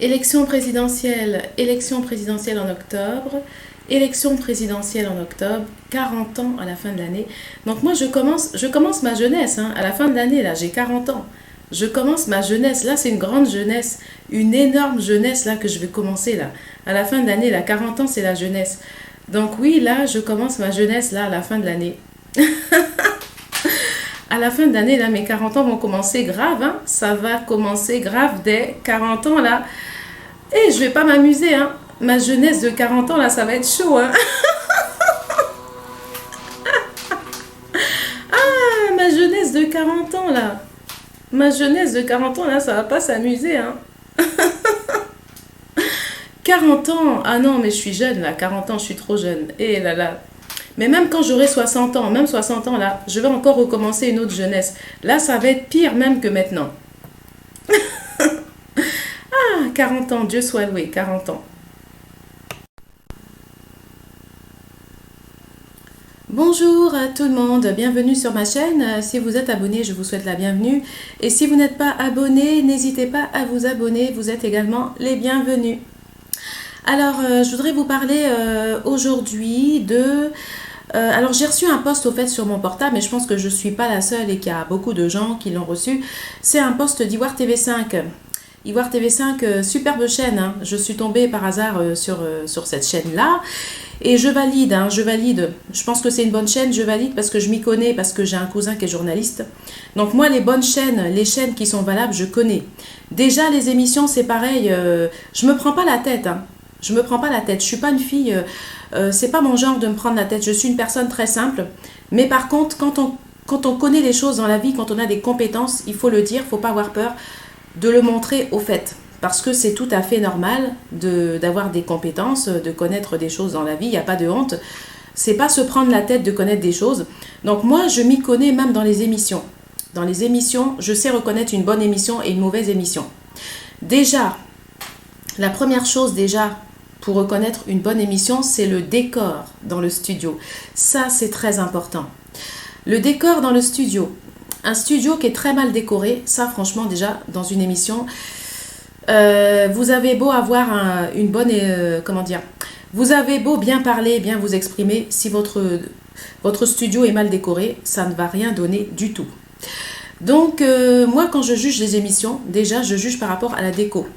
élection présidentielle en octobre, élection présidentielle en octobre, 40 ans à la fin de l'année. Donc moi je commence ma jeunesse, hein, à la fin de l'année, là j'ai 40 ans. Je commence ma jeunesse, là c'est une grande jeunesse, une énorme jeunesse là que je vais commencer là. À la fin de l'année, là 40 ans c'est la jeunesse. Donc oui, là je commence ma jeunesse là à la fin de l'année. À la fin de l'année, là, mes 40 ans vont commencer grave, hein. Ça va commencer grave dès 40 ans, là. Et je vais pas m'amuser, hein. Ma jeunesse de 40 ans, là, ça va être chaud, hein. Ah, ma jeunesse de 40 ans, là. Ma jeunesse de 40 ans, là, ça va pas s'amuser, hein. 40 ans, ah non, mais je suis jeune, là. 40 ans, je suis trop jeune. Et là, là. Mais même quand j'aurai 60 ans, même 60 ans, là, je vais encore recommencer une autre jeunesse. Là, ça va être pire même que maintenant. Ah, 40 ans, Dieu soit loué, 40 ans. Bonjour à tout le monde, bienvenue sur ma chaîne. Si vous êtes abonné, je vous souhaite la bienvenue. Et si vous n'êtes pas abonné, n'hésitez pas à vous abonner, vous êtes également les bienvenus. Alors, je voudrais vous parler aujourd'hui de... alors, j'ai reçu un post au fait sur mon portable, mais je pense que je ne suis pas la seule et qu'il y a beaucoup de gens qui l'ont reçu. C'est un post d'Ivoire TV5. Ivoire TV5, superbe chaîne, hein. Je suis tombée par hasard sur cette chaîne-là. Et je valide, hein, je valide. Je pense que c'est une bonne chaîne, je valide parce que je m'y connais, parce que j'ai un cousin qui est journaliste. Donc moi, les bonnes chaînes, les chaînes qui sont valables, je connais. Déjà, les émissions, c'est pareil. Je me prends pas la tête, hein. Je me prends pas la tête. Je suis pas une fille... c'est pas mon genre de me prendre la tête. Je suis une personne très simple. Mais par contre, quand on connaît les choses dans la vie, quand on a des compétences, il faut le dire, faut pas avoir peur de le montrer au fait. Parce que c'est tout à fait normal d'avoir des compétences, de connaître des choses dans la vie. Il n'y a pas de honte. C'est pas se prendre la tête de connaître des choses. Donc moi, je m'y connais même dans les émissions. Dans les émissions, je sais reconnaître une bonne émission et une mauvaise émission. Déjà, la première chose déjà pour reconnaître une bonne émission, c'est le décor dans le studio. Ça, c'est très important. Le décor dans le studio. Un studio qui est très mal décoré, ça franchement déjà dans une émission, vous avez beau avoir une bonne, comment dire, vous avez beau bien parler, bien vous exprimer, si votre studio est mal décoré, ça ne va rien donner du tout. Donc moi quand je juge les émissions, déjà je juge par rapport à la déco.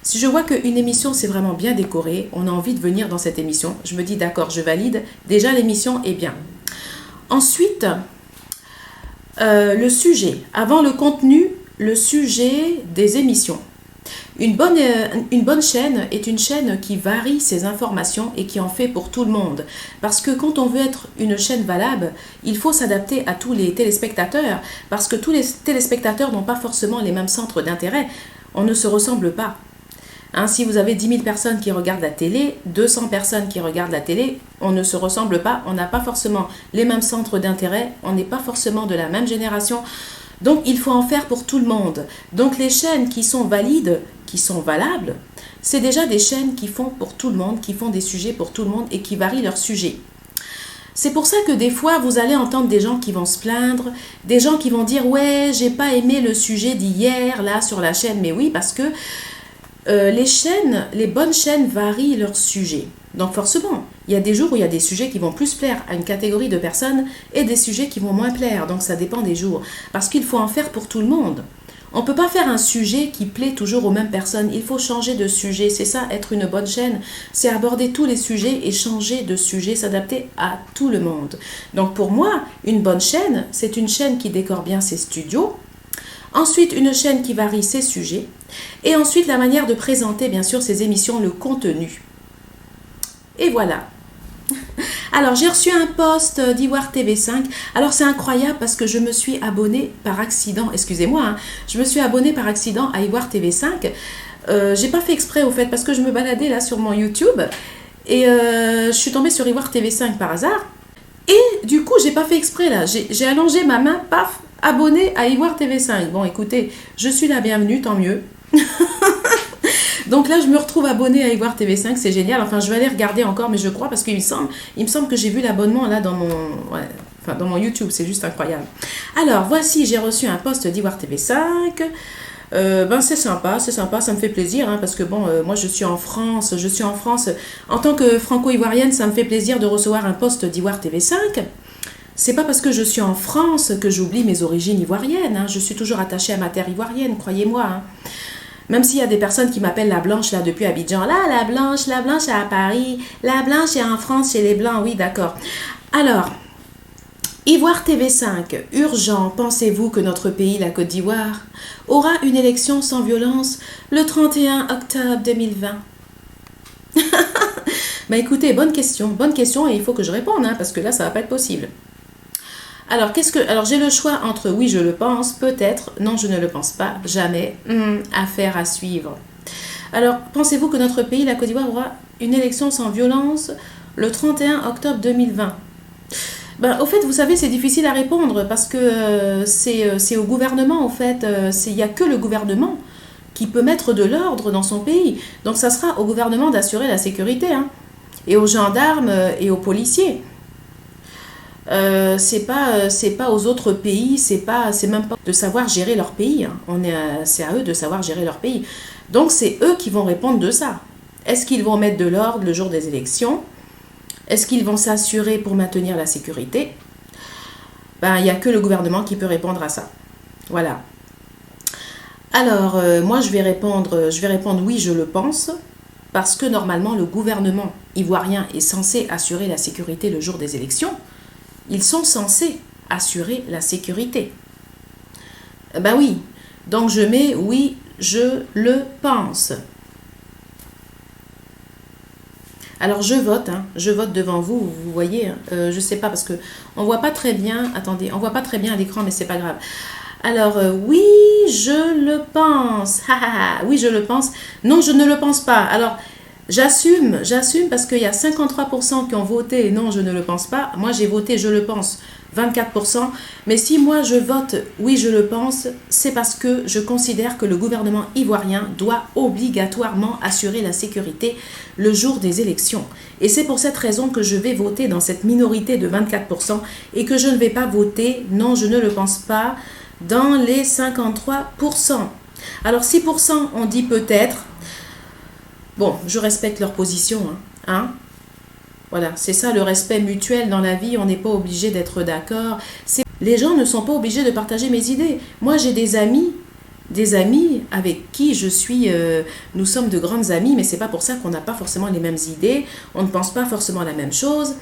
Si je vois qu'une émission c'est vraiment bien décorée, on a envie de venir dans cette émission, je me dis d'accord, je valide, déjà l'émission est bien. Ensuite, le sujet, avant le contenu, le sujet des émissions. Une bonne chaîne est une chaîne qui varie ses informations et qui en fait pour tout le monde. Parce que quand on veut être une chaîne valable, il faut s'adapter à tous les téléspectateurs. Parce que tous les téléspectateurs n'ont pas forcément les mêmes centres d'intérêt. On ne se ressemble pas. Hein, si vous avez 10 000 personnes qui regardent la télé, 200 personnes qui regardent la télé, on ne se ressemble pas. On n'a pas forcément les mêmes centres d'intérêt. On n'est pas forcément de la même génération. Donc, il faut en faire pour tout le monde. Donc, les chaînes qui sont valides, qui sont valables, c'est déjà des chaînes qui font pour tout le monde, qui font des sujets pour tout le monde et qui varient leurs sujets. C'est pour ça que des fois, vous allez entendre des gens qui vont se plaindre, des gens qui vont dire « Ouais, j'ai pas aimé le sujet d'hier, là, sur la chaîne. » Mais oui, parce que les bonnes chaînes varient leurs sujets. Donc forcément, il y a des jours où il y a des sujets qui vont plus plaire à une catégorie de personnes et des sujets qui vont moins plaire. Donc ça dépend des jours. Parce qu'il faut en faire pour tout le monde. On ne peut pas faire un sujet qui plaît toujours aux mêmes personnes. Il faut changer de sujet. C'est ça, être une bonne chaîne. C'est aborder tous les sujets et changer de sujet, s'adapter à tout le monde. Donc pour moi, une bonne chaîne, c'est une chaîne qui décore bien ses studios. Ensuite, une chaîne qui varie ses sujets. Et ensuite, la manière de présenter, bien sûr, ses émissions, le contenu. Et voilà. Alors, j'ai reçu un post d'Ivoire TV5. Alors, c'est incroyable parce que je me suis abonnée par accident. Excusez-moi, hein, je me suis abonnée par accident à Ivoire TV5. J'ai pas fait exprès, au fait, parce que je me baladais là sur mon YouTube. Et je suis tombée sur Ivoire TV5 par hasard. Et du coup, j'ai pas fait exprès là. J'ai allongé ma main, paf, abonnée à Ivoire TV5. Bon, écoutez, je suis la bienvenue, tant mieux. Donc là, je me retrouve abonnée à Ivoire TV5, c'est génial. Enfin, je vais aller regarder encore, mais je crois, parce qu'il me semble que j'ai vu l'abonnement là dans mon YouTube, c'est juste incroyable. Alors, voici, j'ai reçu un post d'Ivoire TV5. Ben c'est sympa, ça me fait plaisir, hein, parce que bon, moi je suis en France, en tant que franco-ivoirienne, ça me fait plaisir de recevoir un poste d'Ivoire TV5. C'est pas parce que je suis en France que j'oublie mes origines ivoiriennes, hein. Je suis toujours attachée à ma terre ivoirienne, croyez-moi, hein. Même s'il y a des personnes qui m'appellent la blanche là depuis Abidjan, là la blanche est à Paris, la blanche est en France chez les blancs, oui d'accord. Alors, Ivoire TV5, urgent, pensez-vous que notre pays, la Côte d'Ivoire, aura une élection sans violence le 31 octobre 2020? Bah écoutez, bonne question et il faut que je réponde, hein, parce que là ça va pas être possible. Alors j'ai le choix entre oui je le pense, peut-être, non je ne le pense pas, jamais, affaire à suivre. Alors pensez-vous que notre pays, la Côte d'Ivoire, aura une élection sans violence le 31 octobre 2020? Ben, au fait, vous savez, c'est difficile à répondre parce que c'est au gouvernement, en fait. Il n'y a que le gouvernement qui peut mettre de l'ordre dans son pays. Donc, ça sera au gouvernement d'assurer la sécurité, hein, et aux gendarmes et aux policiers. C'est pas aux autres pays, c'est même pas de savoir gérer leur pays, hein. C'est à eux de savoir gérer leur pays. Donc, c'est eux qui vont répondre de ça. Est-ce qu'ils vont mettre de l'ordre le jour des élections? Est-ce qu'ils vont s'assurer pour maintenir la sécurité? Ben, il n'y a que le gouvernement qui peut répondre à ça. Voilà. Alors, moi, je vais répondre oui, je le pense, parce que normalement, le gouvernement ivoirien est censé assurer la sécurité le jour des élections. Ils sont censés assurer la sécurité. Ben oui. Donc, je mets oui, je le pense. Alors je vote, hein, je vote devant vous, vous voyez, hein, je sais pas parce que on voit pas très bien, attendez, on voit pas très bien à l'écran mais c'est pas grave. Alors oui, je le pense, oui je le pense, non je ne le pense pas. Alors j'assume parce qu'il y a 53% qui ont voté non je ne le pense pas, moi j'ai voté je le pense 24%, mais si moi je vote oui je le pense, c'est parce que je considère que le gouvernement ivoirien doit obligatoirement assurer la sécurité le jour des élections. Et c'est pour cette raison que je vais voter dans cette minorité de 24% et que je ne vais pas voter non je ne le pense pas dans les 53%. Alors 6% ont dit peut-être. Bon, je respecte leur position, hein. Voilà, c'est ça le respect mutuel dans la vie, on n'est pas obligé d'être d'accord. Les gens ne sont pas obligés de partager mes idées. Moi, j'ai des amis avec qui je suis, nous sommes de grandes amies, mais c'est pas pour ça qu'on n'a pas forcément les mêmes idées, on ne pense pas forcément la même chose.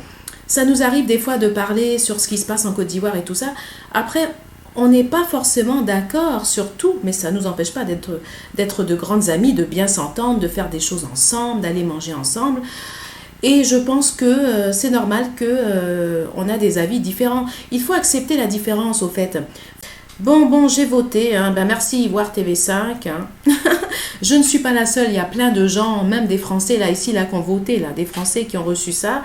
Ça nous arrive des fois de parler sur ce qui se passe en Côte d'Ivoire et tout ça. Après, on n'est pas forcément d'accord sur tout, mais ça ne nous empêche pas d'être de grandes amies, de bien s'entendre, de faire des choses ensemble, d'aller manger ensemble. Et je pense que c'est normal qu'on a des avis différents. Il faut accepter la différence, au fait. Bon, j'ai voté. Hein. Ben, merci Ivoire TV5. Hein. Je ne suis pas la seule. Il y a plein de gens, même des Français là ici, là, qui ont voté, là, des Français qui ont reçu ça.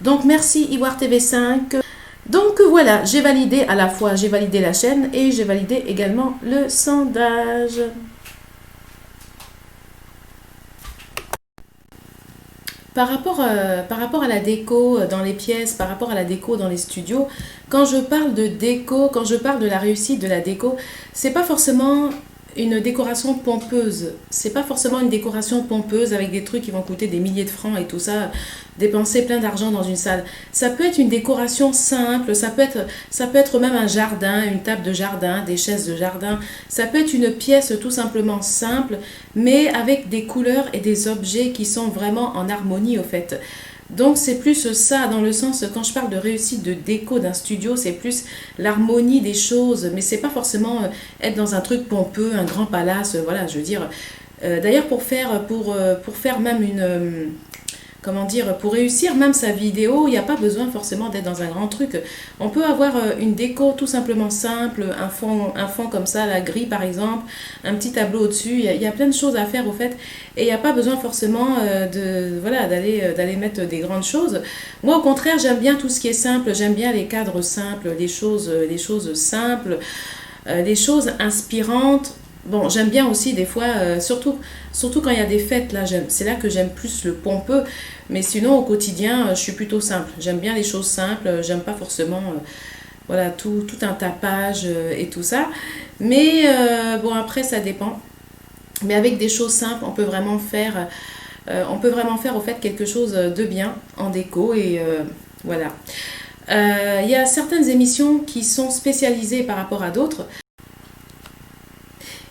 Donc, merci Ivoire TV5. Donc, voilà, j'ai validé à la fois, j'ai validé la chaîne et j'ai validé également le sondage. Par rapport à la déco dans les pièces, par rapport à la déco dans les studios, quand je parle de déco, quand je parle de la réussite de la déco, c'est pas forcément une décoration pompeuse. C'est pas forcément une décoration pompeuse avec des trucs qui vont coûter des milliers de francs et tout ça, dépenser plein d'argent dans une salle. Ça peut être une décoration simple, ça peut être même un jardin, une table de jardin, des chaises de jardin. Ça peut être une pièce tout simplement simple, mais avec des couleurs et des objets qui sont vraiment en harmonie au fait. Donc c'est plus ça dans le sens, quand je parle de réussite de déco d'un studio, c'est plus l'harmonie des choses, mais c'est pas forcément être dans un truc pompeux, un grand palace, voilà, je veux dire. D'ailleurs pour faire même une, comment dire, pour réussir même sa vidéo, il n'y a pas besoin forcément d'être dans un grand truc. On peut avoir une déco tout simplement simple, un fond comme ça, la gris par exemple, un petit tableau au-dessus. Il y a plein de choses à faire au fait. Et il n'y a pas besoin forcément d'aller mettre des grandes choses. Moi au contraire, j'aime bien tout ce qui est simple. J'aime bien les cadres simples, les choses simples, les choses inspirantes. Bon, j'aime bien aussi des fois, surtout quand il y a des fêtes, là, c'est là que j'aime plus le pompeux. Mais sinon, au quotidien, je suis plutôt simple. J'aime bien les choses simples. J'aime pas forcément voilà, tout un tapage et tout ça. Mais bon, après, ça dépend. Mais avec des choses simples, on peut vraiment faire au fait quelque chose de bien en déco et voilà. Il y a certaines émissions qui sont spécialisées par rapport à d'autres.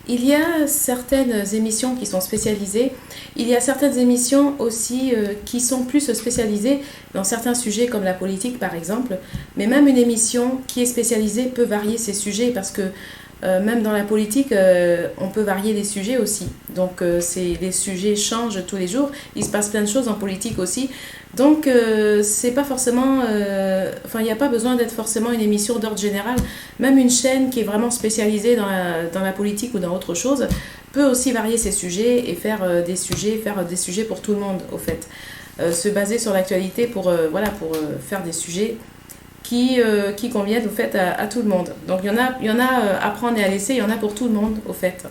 Il y a certaines émissions qui sont spécialisées. Il y a certaines émissions aussi qui sont plus spécialisées dans certains sujets comme la politique par exemple. Mais même une émission qui est spécialisée peut varier ses sujets parce que même dans la politique, on peut varier les sujets aussi. Donc les sujets changent tous les jours. Il se passe plein de choses en politique aussi. Donc c'est pas forcément... Enfin, il n'y a pas besoin d'être forcément une émission d'ordre général. Même une chaîne qui est vraiment spécialisée dans la politique ou dans autre chose peut aussi varier ses sujets et faire des sujets pour tout le monde, au fait. Se baser sur l'actualité pour faire des sujets qui conviennent au fait à tout le monde. Donc il y en a à prendre et à laisser, il y en a pour tout le monde au fait.